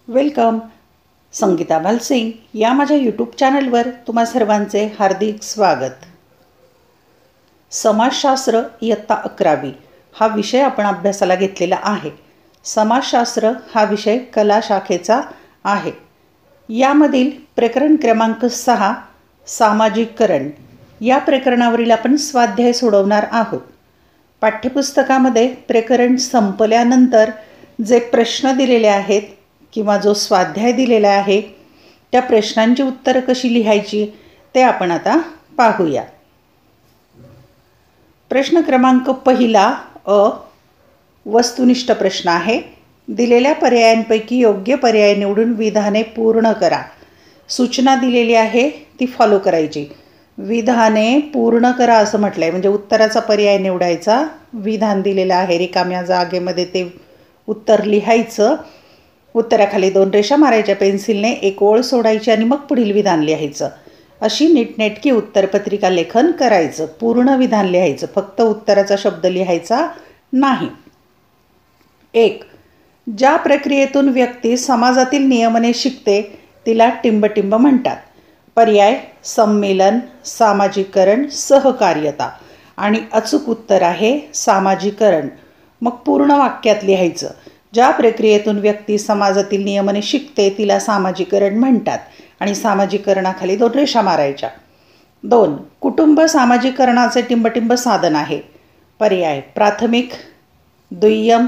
Welcome. Sangeeta Bhalsingh या माझ्या YouTube चॅनलवर तुम्हा सर्वांचे हार्दिक स्वागत. समाजशास्त्र इयत्ता 11वी हा विषय आपण अभ्यासाला घेतलेला आहे. समाजशास्त्र हा विषय कला शाखेचा आहे. यामधील प्रकरण क्रमांक 6 सामाजिककरण या प्रकरणावरील आपण स्वाध्याय सोडवणार आहोत. पाठ्यपुस्तकामध्ये प्रकरण संपल्यानंतर जे प्रश्न दिलेले आहेत किंवा जो स्वाध्याय दिलेला आहे त्या प्रश्नांची उत्तरं कशी लिहायची ते आपण आता पाहूया. प्रश्न क्रमांक पहिला वस्तुनिष्ठ प्रश्न आहे. दिलेल्या पर्यायांपैकी योग्य पर्याय निवडून विधाने पूर्ण करा. सूचना दिलेली आहे ती फॉलो करायची. विधाने पूर्ण करा असं म्हटलं आहे, म्हणजे उत्तराचा पर्याय निवडायचा. विधान दिलेलं आहे, रिकाम्या जागेमध्ये ते उत्तर लिहायचं. उत्तराखाली 2 रेषा मारायच्या पेन्सिलने, एक ओळ सोडायची आणि मग पुढील विधान लिहायचं. अशी नीटनेटकी उत्तरपत्रिका लेखन करायचं. पूर्ण विधान लिहायचं, फक्त उत्तराचा शब्द लिहायचा नाही. 1. ज्या प्रक्रियेतून व्यक्ती समाजातील नियमने शिकते तिला टिंबटिंब म्हणतात. पर्याय संमेलन, सामाजिकरण, सहकार्यता. आणि अचूक उत्तर आहे सामाजिकरण. मग पूर्ण वाक्यात लिहायचं. ज्या प्रक्रियेतून व्यक्ती समाजातील नियमने शिकते तिला सामाजिकरण म्हणतात आणि सामाजिकरणाखाली 2 रेषा मारायच्या. 2. कुटुंब सामाजिकरणाचे टिंबटिंब साधन आहे. पर्याय प्राथमिक, दुय्यम,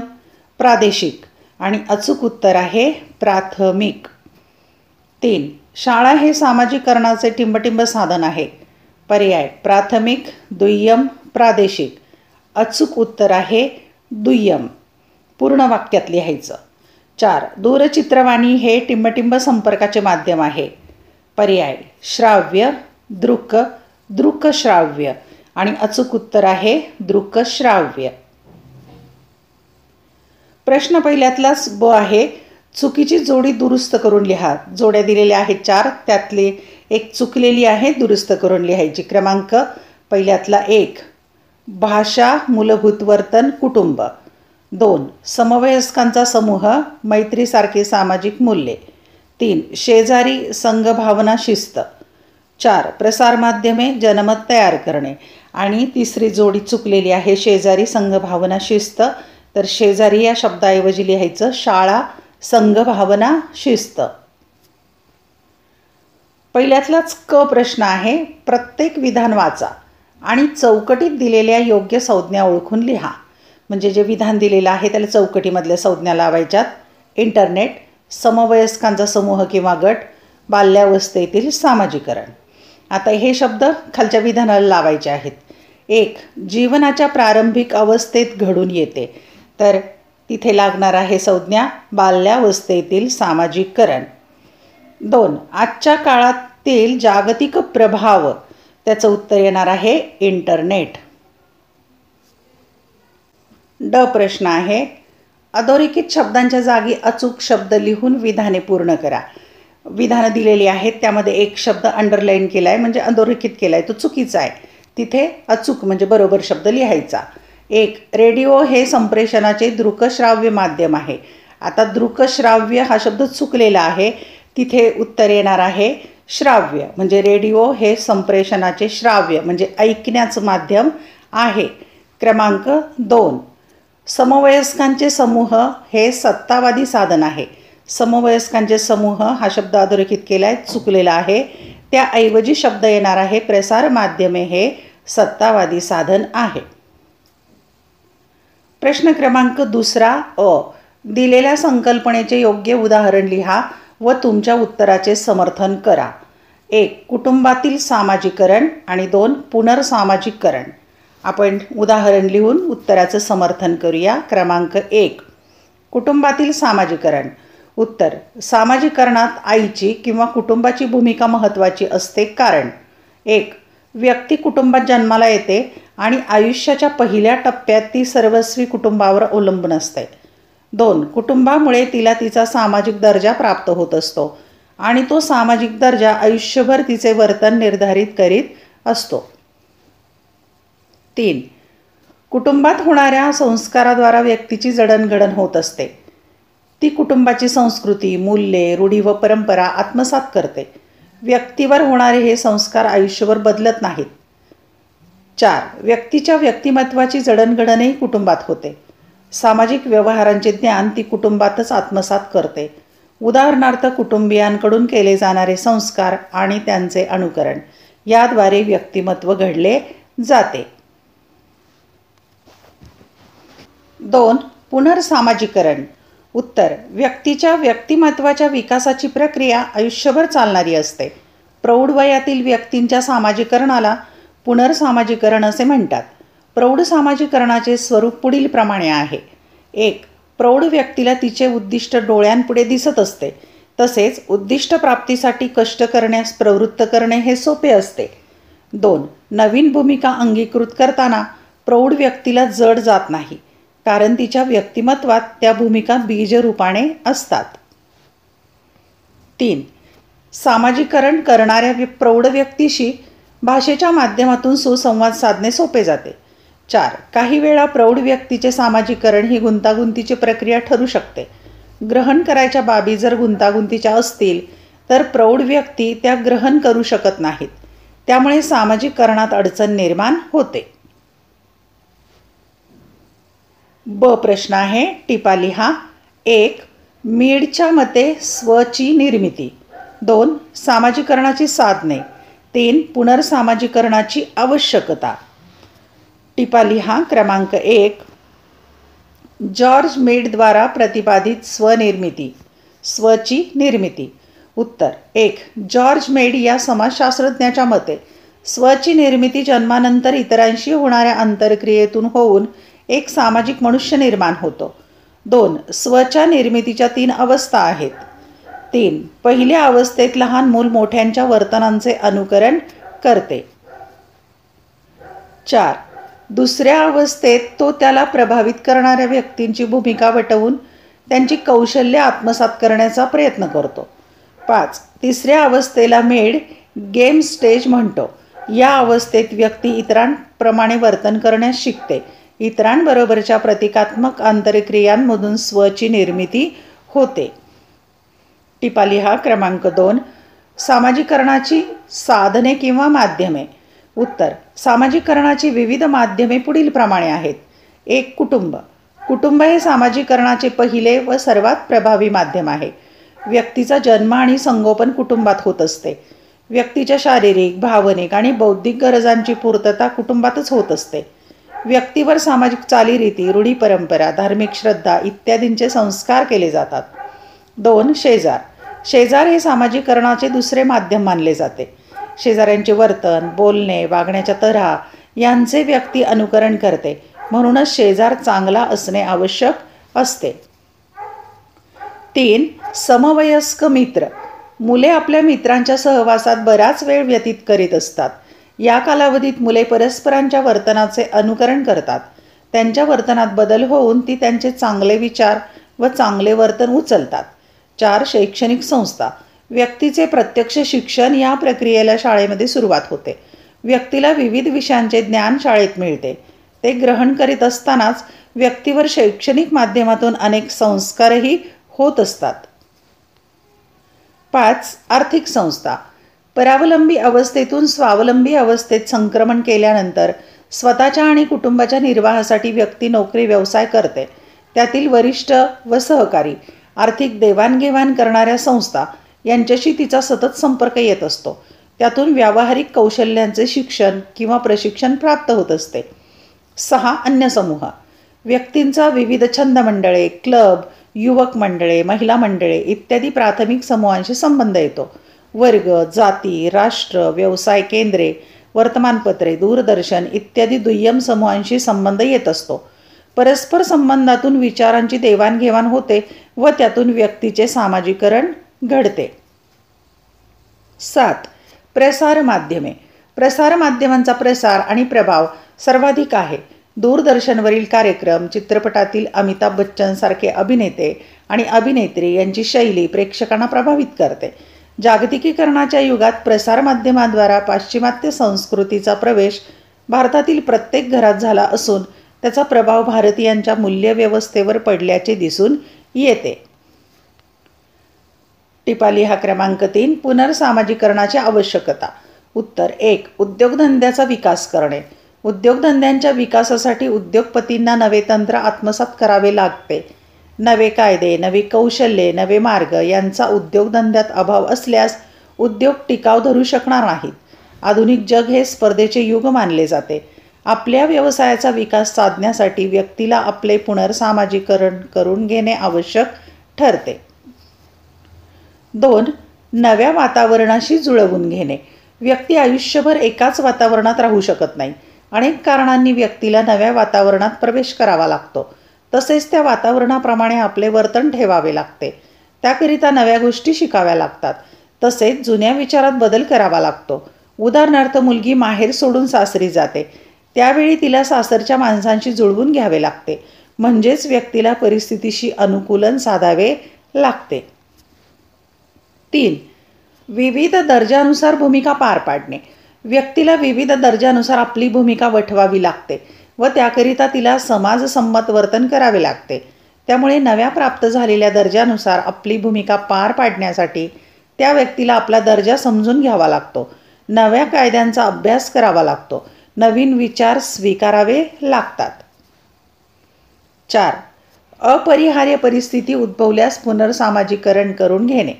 प्रादेशिक. आणि अचूक उत्तर आहे प्राथमिक. 3. शाळा हे सामाजिकरणाचे टिंबटिंब साधन आहे. पर्याय प्राथमिक, दुय्यम, प्रादेशिक. अचूक उत्तर आहे दुय्यम. पूर्ण वाक्यात लिहायचं. 4. दूरचित्रवाणी हे टिंबटिंब संपर्काचे माध्यम आहे. पर्याय श्राव्य, दृक, दृकश्राव्य. आणि अचूक उत्तर आहे दृकश्राव्य. प्रश्न पहिल्यातलाच आहे. चुकीची जोडी दुरुस्त करून लिहा. जोड्या दिलेल्या आहेत 4, त्यातली एक चुकलेली आहे, दुरुस्त करून लिहायची. क्रमांक पहिल्यातला 1 भाषा, मूलभूत वर्तन, कुटुंब. 2 समवयस्कांचा समूह, मैत्रीसारखी सामाजिक मूल्ये. 3 शेजारी, संघभावना, शिस्त. 4 प्रसारमाध्यमे, जनमत तयार करणे. आणि तिसरी जोडी चुकलेली आहे, शेजारी, संघभावना, शिस्त. तर शेजारी या शब्दाऐवजी लिहायचं शाळा, संघभावना, शिस्त. पहिल्यातलाच क प्रश्न आहे. प्रत्येक विधान वाचा आणि चौकटीत दिलेल्या योग्य संज्ञा ओळखून लिहा. म्हणजे जे विधान दिलेलं आहे त्याला चौकटीमधल्या संज्ञा लावायच्यात. इंटरनेट, समवयस्कांचा समूह किंवा गट, बाल्यावस्थेतील सामाजिकरण. आता हे शब्द खालच्या विधानाला लावायचे आहेत. 1 जीवनाच्या प्रारंभिक अवस्थेत घडून येते. तर तिथे लागणार आहे संज्ञा बाल्यावस्थेतील सामाजिकरण. 2 आजच्या काळातील जागतिक प्रभाव. त्याचं उत्तर येणार आहे इंटरनेट. ड प्रश्न आहे. अधोरेखित शब्दांच्या जागी अचूक शब्द लिहून विधाने पूर्ण करा. विधानं दिलेली आहेत, त्यामध्ये एक शब्द अंडरलाईन केला आहे, म्हणजे अधोरेखित केला आहे, तो चुकीचा आहे. तिथे अचूक म्हणजे बरोबर शब्द लिहायचा. 1 रेडिओ हे संप्रेषणाचे दृकश्राव्य माध्यम आहे. आता दृकश्राव्य हा शब्द चुकलेला आहे, तिथे उत्तर येणार आहे श्राव्य. म्हणजे रेडिओ हे संप्रेषणाचे श्राव्य म्हणजे ऐकण्याचं माध्यम आहे. क्रमांक 2 समवयस्कांचे समूह हे सत्तावादी साधन आहे. समवयस्कांचे समूह हा शब्द अधोरेखित केला आहे, चुकलेला आहे. त्याऐवजी शब्द येणार आहे प्रसार माध्यमे हे सत्तावादी साधन आहे. प्रश्न क्रमांक 2 दिलेल्या संकल्पनेचे योग्य उदाहरण लिहा व तुमच्या उत्तराचे समर्थन करा. 1 कुटुंबातील सामाजिकरण आणि 2 पुनर्सामाजिकरण. आपण उदाहरण लिहून उत्तराचं समर्थन करूया. क्रमांक 1 कुटुंबातील सामाजिकरण. उत्तर सामाजिकरणात आईची किंवा कुटुंबाची भूमिका महत्त्वाची असते. कारण 1 व्यक्ती कुटुंबात जन्माला येते आणि आयुष्याच्या पहिल्या टप्प्यात ती सर्वस्वी कुटुंबावर अवलंबून असते. 2 कुटुंबामुळे तिला तिचा सामाजिक दर्जा प्राप्त होत असतो आणि तो सामाजिक दर्जा आयुष्यभर तिचे वर्तन निर्धारित करीत असतो. 3 कुटुंबात होणाऱ्या संस्काराद्वारा व्यक्तीची जडणघडण होत असते. ती कुटुंबाची संस्कृती, मूल्ये, रूढी व परंपरा आत्मसात करते. व्यक्तीवर होणारे हे संस्कार आयुष्यभर बदलत नाहीत. 4. व्यक्तीच्या व्यक्तिमत्वाची जडणघडणही कुटुंबात होते. सामाजिक व्यवहारांचे ज्ञान ती कुटुंबातच आत्मसात करते. उदाहरणार्थ कुटुंबियांकडून केले जाणारे संस्कार आणि त्यांचे अनुकरण याद्वारे व्यक्तिमत्व घडले जाते. 2. पुनर्सामाजिकरण. उत्तर. व्यक्तीच्या व्यक्तिमत्वाच्या विकासाची प्रक्रिया आयुष्यभर चालणारी असते. प्रौढ वयातील व्यक्तींच्या सामाजिकरणाला पुनर्सामाजिकरण असे म्हणतात. प्रौढ सामाजिकरणाचे स्वरूप पुढीलप्रमाणे आहे. 1. प्रौढ व्यक्तीला तिचे उद्दिष्ट डोळ्यांपुढे दिसत असते. तसेच उद्दिष्ट प्राप्तीसाठी कष्ट करण्यास प्रवृत्त करणे हे सोपे असते. 2. नवीन भूमिका अंगीकृत करताना प्रौढ व्यक्तीला जड जात नाही, कारण तिच्या व्यक्तिमत्वात त्या भूमिका बीजरूपाने असतात. 3. सामाजिकरण करणाऱ्या प्रौढ व्यक्तीशी भाषेच्या माध्यमातून सुसंवाद साधणे सोपे जाते. 4. काही वेळा प्रौढ व्यक्तीचे सामाजिकरण ही गुंतागुंतीची प्रक्रिया ठरू शकते. ग्रहण करायच्या बाबी जर गुंतागुंतीच्या असतील तर प्रौढ व्यक्ती त्या ग्रहण करू शकत नाहीत. त्यामुळे सामाजिकरणात अडचण निर्माण होते. ब प्रश्न आहे, टिपा लिहा. 1. मीडच्या मते स्वची निर्मिती. 2. सामाजिकरणाची साधने. 3. पुनर्सामाजिकरणाची आवश्यकता. टिपा लिहा. क्रमांक 1. जॉर्ज मीडद्वारा प्रतिपादित स्वनिर्मिती. स्वची निर्मिती. उत्तर. 1. जॉर्ज मीड या समाजशास्त्रज्ञाच्या मते स्वची निर्मिती जन्मानंतर इतरांशी होणाऱ्या आंतरक्रियेतून होऊन एक सामाजिक मनुष्य निर्माण होतो. 2. स्वच्या निर्मितीच्या 3 अवस्था आहेत. 3. पहिल्या अवस्थेत लहान मूल मोठ्यांच्या वर्तनांचे अनुकरण करते. 4. दुसऱ्या अवस्थेत तो त्याला प्रभावित करणाऱ्या व्यक्तींची भूमिका वटवून त्यांची कौशल्य आत्मसात करण्याचा प्रयत्न करतो. 5. तिसऱ्या अवस्थेला मीड गेम स्टेज म्हणतो. या अवस्थेत व्यक्ती इतरांप्रमाणे वर्तन करण्यास शिकते. इतरांबरोबरच्या प्रतिकात्मक आंतरक्रियांमधून स्वची निर्मिती होते. टिपा लिहा. क्रमांक 2. सामाजिकरणाची साधने किंवा माध्यमे. उत्तर. सामाजिकरणाची विविध माध्यमे पुढीलप्रमाणे आहेत. 1. कुटुंब. कुटुंब हे सामाजिकरणाचे पहिले व सर्वात प्रभावी माध्यम आहे. व्यक्तीचा जन्म आणि संगोपन कुटुंबात होत असते. व्यक्तीच्या शारीरिक, भावनिक आणि बौद्धिक गरजांची पूर्तता कुटुंबातच होत असते. व्यक्तीवर सामाजिक चालीरीती, रूढी परंपरा, धार्मिक श्रद्धा इत्यादींचे संस्कार केले जातात. 2. शेजार. शेजार हे सामाजिकरणाचे दुसरे माध्यम मानले जाते. शेजाऱ्यांचे वर्तन, बोलणे, वागण्याच्या तऱ्हा यांचे व्यक्ती अनुकरण करते. म्हणूनच शेजार चांगला असणे आवश्यक असते. 3. समवयस्क मित्र. मुले आपल्या मित्रांच्या सहवासात बराच वेळ व्यतीत करीत असतात. या कालावधीत मुले परस्परांच्या वर्तनाचे अनुकरण करतात. त्यांच्या वर्तनात बदल होऊन ती त्यांचे चांगले विचार व चांगले वर्तन उचलतात. 4. शैक्षणिक संस्था. व्यक्तीचे प्रत्यक्ष शिक्षण या प्रक्रियेला शाळेमध्ये सुरुवात होते. व्यक्तीला विविध विषयांचे ज्ञान शाळेत मिळते. ते ग्रहण करीत असतानाच व्यक्तीवर शैक्षणिक माध्यमातून अनेक संस्कारही होत असतात. 5. आर्थिक संस्था. परावलंबी अवस्थेतून स्वावलंबी अवस्थेत संक्रमण केल्यानंतर स्वतःच्या आणि कुटुंबाच्या निर्वाहासाठी व्यक्ती नोकरी व्यवसाय करते. त्यातील वरिष्ठ व सहकारी, आर्थिक देवाणघेवाण करणाऱ्या संस्था यांच्याशी तिचा सतत संपर्क येत असतो. त्यातून व्यावहारिक कौशल्यांचे शिक्षण किंवा प्रशिक्षण प्राप्त होत असते. 6. अन्य समूह. व्यक्तींचा विविध छंद मंडळे, क्लब, युवक मंडळे, महिला मंडळे इत्यादी प्राथमिक समूहांशी संबंध येतो. वर्ग, जाती, राष्ट्र, व्यवसाय केंद्रे, वर्तमानपत्रे, दूरदर्शन इत्यादी दुय्यम समूहांशी संबंध येत असतो. परस्पर संबंधातून विचारांची देवाणघेवाण होते व त्यातून व्यक्तीचे सामाजिकरण घडते. 7. प्रसार माध्यमे. प्रसार माध्यमांचा प्रसार आणि प्रभाव सर्वाधिक आहे. दूरदर्शनवरील कार्यक्रम, चित्रपटातील अमिताभ बच्चनसारखे अभिनेते आणि अभिनेत्री यांची शैली प्रेक्षकांना प्रभावित करते. जागतिकीकरणाच्या युगात प्रसारमाध्यमांद्वारा पाश्चिमात्य संस्कृतीचा प्रवेश भारतातील प्रत्येक घरात झाला असून त्याचा प्रभाव भारतीयांच्या मूल्यव्यवस्थेवर पडल्याचे दिसून येते. टिपा लिहा क्रमांक 3. पुनर्सामाजिकरणाची आवश्यकता. उत्तर 1. उद्योगधंद्याचा विकास करणे. उद्योगधंद्यांच्या विकासासाठी उद्योगपतींना नवे तंत्र आत्मसात करावे लागते. नवे कायदे, नवी कौशल्ये, नवे मार्ग यांचा उद्योगधंद्यात अभाव असल्यास उद्योग टिकाव धरू शकणार नाहीत. आधुनिक जग हे स्पर्धेचे युग मानले जाते. आपल्या व्यवसायाचा विकास साधण्यासाठी व्यक्तीला आपले पुनर्सामाजिकरण करून घेणे आवश्यक ठरते. 2. नव्या वातावरणाशी जुळवून घेणे. व्यक्ती आयुष्यभर एकाच वातावरणात राहू शकत नाही. अनेक कारणांनी व्यक्तीला नव्या वातावरणात प्रवेश करावा लागतो. तसेच त्या वातावरणाप्रमाणे आपले वर्तन ठेवावे लागते. त्याकरिता नव्या गोष्टी शिकाव्या लागतात. तसेच जुन्या विचारात बदल करावा लागतो. उदाहरणार्थ, मुलगी माहेर सोडून सासरी जाते. त्यावेळी तिला सासरच्या माणसांशी जुळवून घ्यावे लागते. म्हणजेच व्यक्तीला परिस्थितीशी अनुकूलन साधावे लागते. 3. विविध दर्जानुसार भूमिका पार पाडणे. व्यक्तीला विविध दर्जानुसार आपली भूमिका वठवावी लागते व त्याकरिता तिला समाजसंमत वर्तन करावे लागते. त्यामुळे नव्या प्राप्त झालेल्या दर्जानुसार आपली भूमिका पार पाडण्यासाठी त्या व्यक्तीला आपला दर्जा समजून घ्यावा लागतो. नव्या कायद्यांचा अभ्यास करावा लागतो. नवीन विचार स्वीकारावे लागतात. 4. अपरिहार्य परिस्थिती उद्भवल्यास पुनर्सामाजिकरण करून घेणे.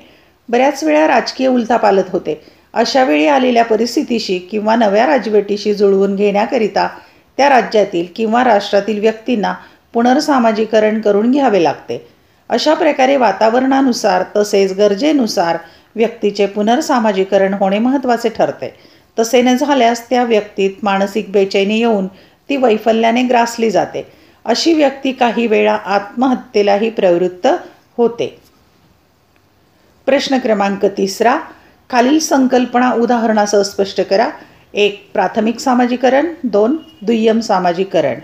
बऱ्याच वेळा राजकीय उलथापालथ होते. अशा वेळी आलेल्या परिस्थितीशी किंवा नव्या राजवटीशी जुळवून घेण्याकरिता त्या राज्यातील किंवा राष्ट्रातील व्यक्तींना पुनर्सामाजिकरण करून घ्यावे लागते. अशा प्रकारे वातावरणानुसार तसेच गरजेनुसार व्यक्तीचे पुनर्सामाजिकरण होणे महत्त्वाचे ठरते. तसे न झाल्यास त्या व्यक्तीत मानसिक बेचैनी येऊन ती वैफल्याने ग्रासली जाते. अशी व्यक्ती काही वेळा आत्महत्येलाही प्रवृत्त होते. प्रश्न क्रमांक 3. खालील संकल्पना उदाहरणासह स्पष्ट करा. 1. प्राथमिक सामाजिकरण. 2. दुय्यम सामाजिकरण.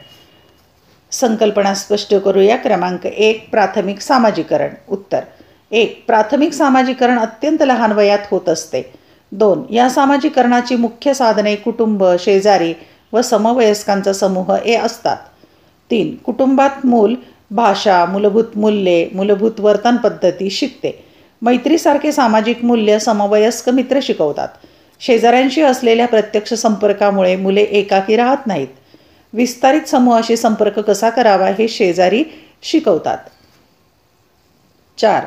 संकल्पना स्पष्ट करूया. क्रमांक 1. प्राथमिक सामाजिकरण. उत्तर 1. प्राथमिक सामाजिकरण अत्यंत लहान वयात होत असते. 2. या सामाजिकरणाची मुख्य साधने कुटुंब, शेजारी व समवयस्कांचा समूह हे असतात. 3. कुटुंबात मूल भाषा, मूलभूत मूल्ये, मूलभूत वर्तन पद्धती शिकते. मैत्रीसारखे सामाजिक मूल्य समवयस्क मित्र शिकवतात. शेजाऱ्यांशी असलेल्या प्रत्यक्ष संपर्कामुळे मुले एकाकी राहत नाहीत. विस्तारित समूहाशी संपर्क कसा करावा हे शेजारी शिकवतात. 4.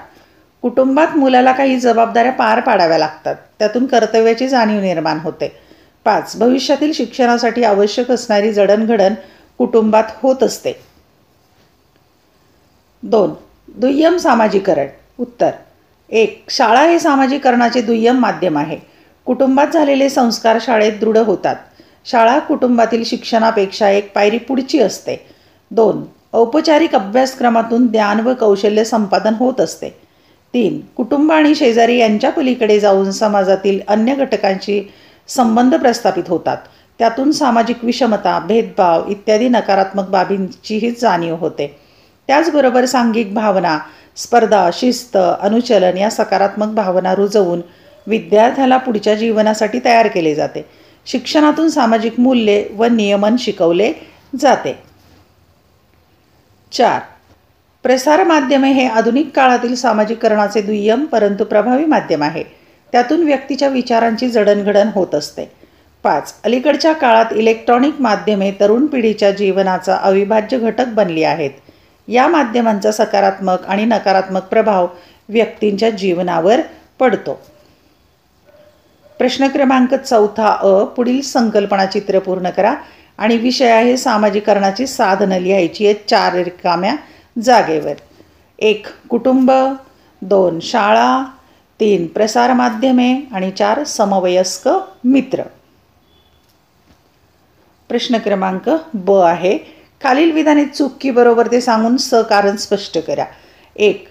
कुटुंबात मुलाला काही जबाबदाऱ्या पार पाडाव्या लागतात. त्यातून कर्तव्याची जाणीव निर्माण होते. 5. भविष्यातील शिक्षणासाठी आवश्यक असणारी जडणघडण कुटुंबात होत असते. 2. दुय्यम सामाजिकरण. उत्तर 1. शाळा हे सामाजिकरणाचे दुय्यम माध्यम आहे. कुटुंबात झालेले संस्कार शाळेत दृढ होतात. शाळा कुटुंबातील शिक्षणापेक्षा एक पायरी पुढची असते. 2. औपचारिक अभ्यासक्रमातून ज्ञान व कौशल्य संपादन होत असते. 3. कुटुंब आणि शेजारी यांच्या पलीकडे जाऊन समाजातील अन्य घटकांशी संबंध प्रस्थापित होतात. त्यातून सामाजिक विषमता, भेदभाव इत्यादी नकारात्मक बाबींचीही जाणीव होते. त्याचबरोबर सांघिक भावना, स्पर्धा, शिस्त, अनुचलन या सकारात्मक भावना रुजवून विद्यार्थ्याला पुढच्या जीवनासाठी तयार केले जाते. शिक्षणातून सामाजिक मूल्ये व नियमन शिकवले जाते. 4. प्रसारमाध्यमे हे आधुनिक काळातील सामाजिकरणाचे दुय्यम परंतु प्रभावी माध्यम आहे. त्यातून व्यक्तीच्या विचारांची जडणघडण होत असते. 5. अलीकडच्या काळात इलेक्ट्रॉनिक माध्यमे तरुण पिढीच्या जीवनाचा अविभाज्य घटक बनली आहेत. या माध्यमांचा सकारात्मक आणि नकारात्मक प्रभाव व्यक्तींच्या जीवनावर पडतो. प्रश्न क्रमांक 4. पुढील संकल्पना चित्र पूर्ण करा आणि विषय आहे सामाजिकरणाची साधनं लिहायची आहेत 4 रिकाम्या जागेवर. 1. कुटुंब. 2. शाळा. 3. प्रसारमाध्यमे आणि 4. समवयस्क मित्र. प्रश्न क्रमांक ब आहे. खालील विधाने चूक की बरोबर ते सांगून कारण स्पष्ट करा. 1.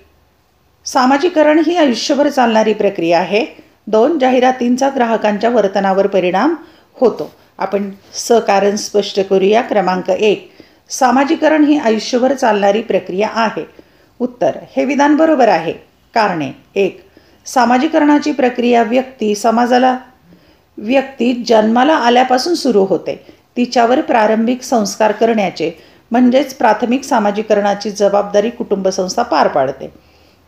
सामाजिकरण ही आयुष्यभर चालणारी प्रक्रिया आहे. 2. जाहिरातींचा ग्राहकांच्या वर्तनावर परिणाम होतो. आपण कारण स्पष्ट करूया. क्रमांक 1. सामाजिकरण ही आयुष्यभर चालणारी प्रक्रिया आहे. उत्तर हे विधान बरोबर आहे. कारणे. 1. सामाजिकरणाची प्रक्रिया व्यक्ती जन्माला आल्यापासून सुरू होते. तिच्यावर प्रारंभिक संस्कार करण्याचे म्हणजेच प्राथमिक सामाजिकरणाची जबाबदारी कुटुंब संस्था पार पाडते.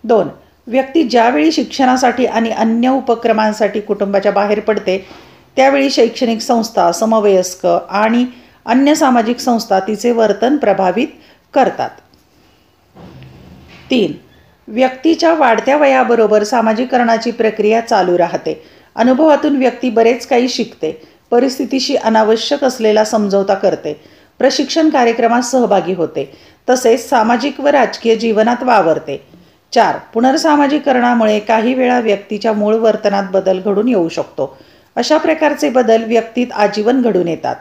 2. व्यक्ती ज्यावेळी शिक्षणासाठी आणि अन्य उपक्रमांसाठी कुटुंबाच्या बाहेर पडते त्यावेळी शैक्षणिक संस्था, समवयस्क आणि अन्य सामाजिक संस्था तिचे वर्तन प्रभावित करतात. 3. व्यक्तीच्या वाढत्या वयाबरोबर सामाजिकरणाची प्रक्रिया चालू राहते. अनुभवातून व्यक्ती बरेच काही शिकते, परिस्थितीशी अनावश्यक असलेला समझोता करते, प्रशिक्षण कार्यक्रमात सहभागी होते, तसेच सामाजिक व राजकीय जीवनात वावरते. 4. पुनर्सामाजिकरणामुळे काही वेळा व्यक्तीच्या मूळ वर्तनात बदल घडून येऊ शकतो. अशा प्रकारचे बदल व्यक्तीत आजीवन घडून येतात.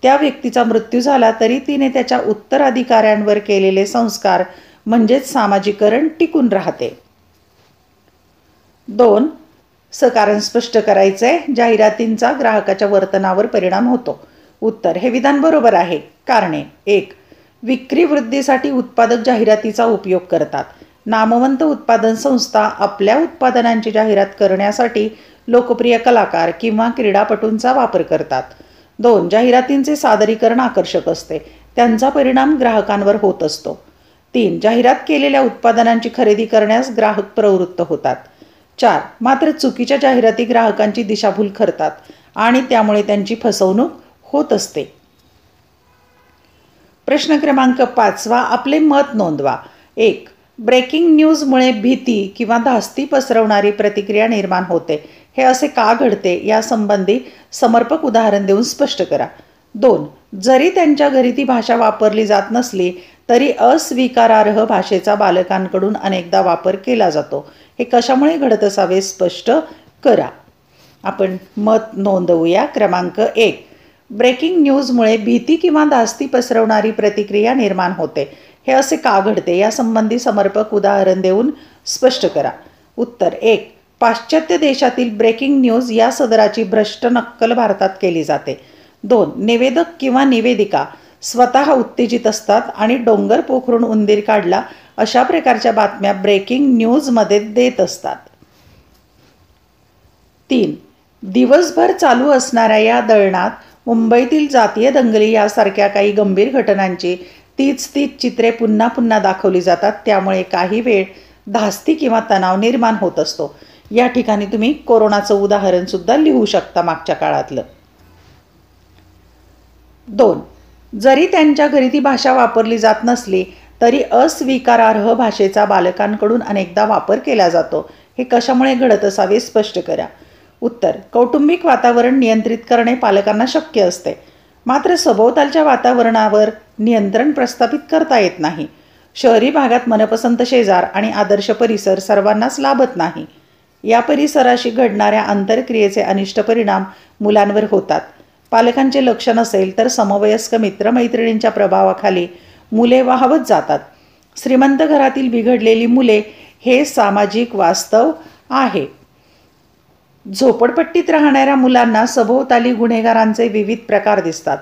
त्या व्यक्तीचा मृत्यू झाला तरी तिने त्याच्या उत्तराधिकाऱ्यांवर केलेले संस्कार म्हणजेच सामाजिकरण टिकून राहते. 2. कारण स्पष्ट करायचे. जाहिरातींचा ग्राहकाच्या वर्तनावर परिणाम होतो. उत्तर: हे विधान बरोबर आहे. कारणे: 1. विक्री वृद्धीसाठी उत्पादक जाहिरातीचा उपयोग करतात. नामवंत उत्पादन संस्था आपल्या उत्पादनांची जाहिरात करण्यासाठी लोकप्रिय कलाकार किंवा क्रीडापटूंचा वापर करतात. 2. जाहिरातींचे सादरीकरण आकर्षक असते. त्यांचा परिणाम ग्राहकांवर होत असतो. 3. जाहिरात केलेल्या उत्पादनांची खरेदी करण्यास ग्राहक प्रवृत्त होतात. 4. मात्र चुकीच्या जाहिराती ग्राहकांची दिशाभूल करतात आणि त्यामुळे त्यांची फसवणूक होत असते. प्रश्न क्रमांक 5. आपले मत नोंदवा. 1. ब्रेकिंग न्यूजमुळे भीती किंवा धास्ती पसरवणारी प्रतिक्रिया निर्माण होते. हे असे का घडते यासंबंधी समर्पक उदाहरण देऊन स्पष्ट करा. 2. जरी त्यांच्या घरी ती भाषा वापरली जात नसली तरी अस्वीकारार्ह भाषेचा बालकांकडून अनेकदा वापर केला जातो. हे कशामुळे घडत असावे स्पष्ट करा. आपण मत नोंदवूया. क्रमांक 1. ब्रेकिंग न्यूजमुळे भीती किंवा धास्ती पसरवणारी प्रतिक्रिया निर्माण होते. हे असे का घडते यासंबंधी समर्पक उदाहरण देऊन स्पष्ट करा. उत्तर: 1. पाश्चात्य देशातील ब्रेकिंग न्यूज या सदराची भ्रष्ट नक्कल भारतात केली जाते. 2. निवेदक किंवा निवेदिका स्वतः उत्तेजित असतात आणि डोंगर पोखरून उंदीर काढला अशा प्रकारच्या बातम्या ब्रेकिंग न्यूजमध्ये देत असतात. 3. दिवसभर चालू असणाऱ्या या दळणात मुंबईतील जातीय दंगली यासारख्या काही गंभीर घटनांची तीच चित्रे पुन्हा पुन्हा दाखवली जातात. त्यामुळे काही वेळ धास्ती किंवा तणाव निर्माण होत असतो. या ठिकाणी तुम्ही कोरोनाचं उदाहरण सुद्धा लिहू शकता मागच्या काळातलं. 2. जरी त्यांच्या घरी ती भाषा वापरली जात नसली तरी अस्वीकारार्ह भाषेचा बालकांकडून अनेकदा वापर केला जातो. हे कशामुळे घडत असावे स्पष्ट करा. उत्तर: कौटुंबिक वातावरण नियंत्रित करणे पालकांना शक्य असते, मात्र सभोवतालच्या वातावरणावर नियंत्रण प्रस्थापित करता येत नाही. शहरी भागात मनपसंत शेजार आणि आदर्श परिसर सर्वांनाच लाभत नाही. या परिसराशी घडणाऱ्या आंतरक्रियेचे अनिष्ट परिणाम मुलांवर होतात. पालकांचे लक्ष नसेल तर समवयस्क मित्रमैत्रिणींच्या प्रभावाखाली मुले वाहवत जातात. श्रीमंत घरातील बिघडलेली मुले हे सामाजिक वास्तव आहे. झोपडपट्टीत राहणाऱ्या मुलांना सभोवताली गुन्हेगारांचे विविध प्रकार दिसतात.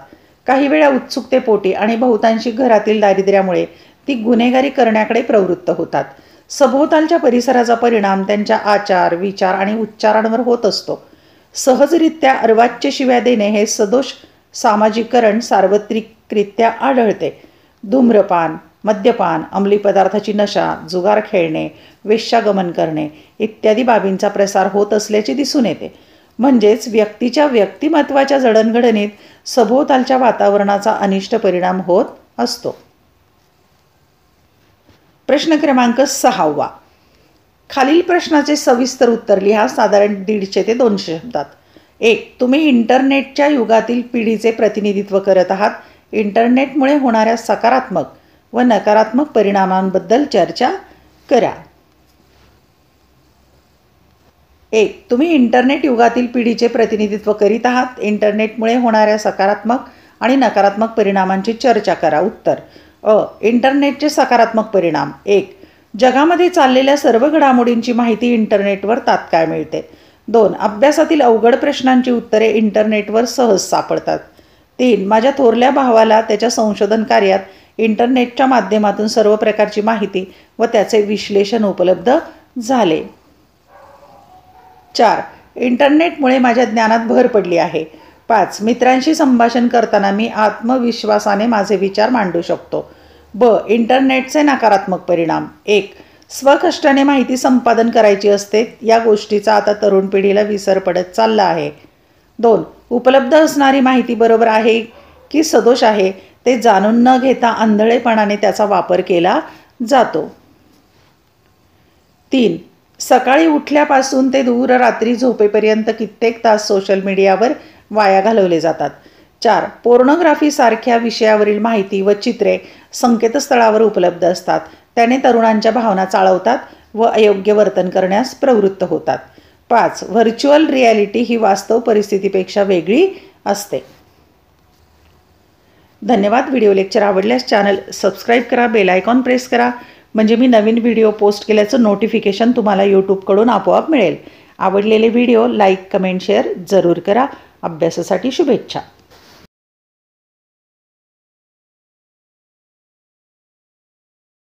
काही वेळा उत्सुकतेपोटी आणि बहुतांशी घरातील दारिद्र्यामुळे ती गुन्हेगारी करण्याकडे प्रवृत्त होतात. सभोवतालच्या परिसराचा परिणाम त्यांच्या आचार, विचार आणि उच्चारांवर होत असतो. सहजरित्या अर्वाच्य शिव्या देणे हे सदोष सामाजिकरण सार्वत्रिकरित्या आढळते. धूम्रपान, मद्यपान, अंमली पदार्थाची नशा, जुगार खेळणे, वेश्यागमन करणे इत्यादी बाबींचा प्रसार होत असल्याचे दिसून येते. म्हणजेच व्यक्तीच्या व्यक्तिमत्वाच्या जडणघडणीत सभोवतालच्या वातावरणाचा अनिष्ट परिणाम होत असतो. प्रश्न क्रमांक 6. खालील प्रश्नाचे सविस्तर उत्तर लिहा, साधारण 150 ते 200 शब्दात. 1. तुम्ही इंटरनेटच्या युगातील पिढीचे प्रतिनिधित्व करत आहात. इंटरनेटमुळे होणाऱ्या सकारात्मक व नकारात्मक परिणामांबद्दल चर्चा करा. 1. तुम्ही इंटरनेट युगातील पिढीचे प्रतिनिधित्व करीत आहात. इंटरनेटमुळे होणाऱ्या सकारात्मक आणि नकारात्मक परिणामांची चर्चा करा. उत्तर: इंटरनेटचे सकारात्मक परिणाम. 1. जगामध्ये चाललेल्या सर्व घडामोडींची माहिती इंटरनेटवर तात्काळ मिळते. 2. अभ्यासातील अवघड प्रश्नांची उत्तरे इंटरनेटवर सहज सापडतात. 3. माझ्या थोरल्या भावाला त्याच्या संशोधन कार्यात इंटरनेटच्या माध्यमातून सर्व प्रकारची माहिती व त्याचे विश्लेषण उपलब्ध झाले. 4. इंटरनेटमुळे माझ्या ज्ञानात भर पडली आहे. 5. मित्रांशी संभाषण करताना मी आत्मविश्वासाने माझे विचार मांडू शकतो. इंटरनेटचे नकारात्मक परिणाम. 1. स्वकष्टाने माहिती संपादन करायची असते, या गोष्टीचा आता तरुण पिढीला विसर पडत चालला आहे. 2. उपलब्ध असणारी माहिती बरोबर आहे की सदोष आहे ते जाणून न घेता आंधळेपणाने त्याचा वापर केला जातो. 3. सकाळी उठल्यापासून ते दूर रात्री झोपेपर्यंत कित्येक तास सोशल मीडियावर वाया घालवले जातात. 4. पोर्नोग्राफीसारख्या विषयावरील माहिती व चित्रे संकेतस्थळावर उपलब्ध असतात. त्याने तरुणांच्या भावना चाळवतात व अयोग्य वर्तन करण्यास प्रवृत्त होतात. 5. व्हर्च्युअल रियालिटी ही वास्तव परिस्थितीपेक्षा वेगळी असते. धन्यवाद. व्हिडिओ लेक्चर आवडल्यास चॅनल सबस्क्राईब करा, बेल आयकॉन प्रेस करा, म्हणजे मी नवीन व्हिडिओ पोस्ट केल्याचं नोटिफिकेशन तुम्हाला यूट्यूबकडून आपोआप मिळेल. आवडलेले व्हिडिओ लाईक, कमेंट, शेअर जरूर करा. अभ्यासासाठी शुभेच्छा.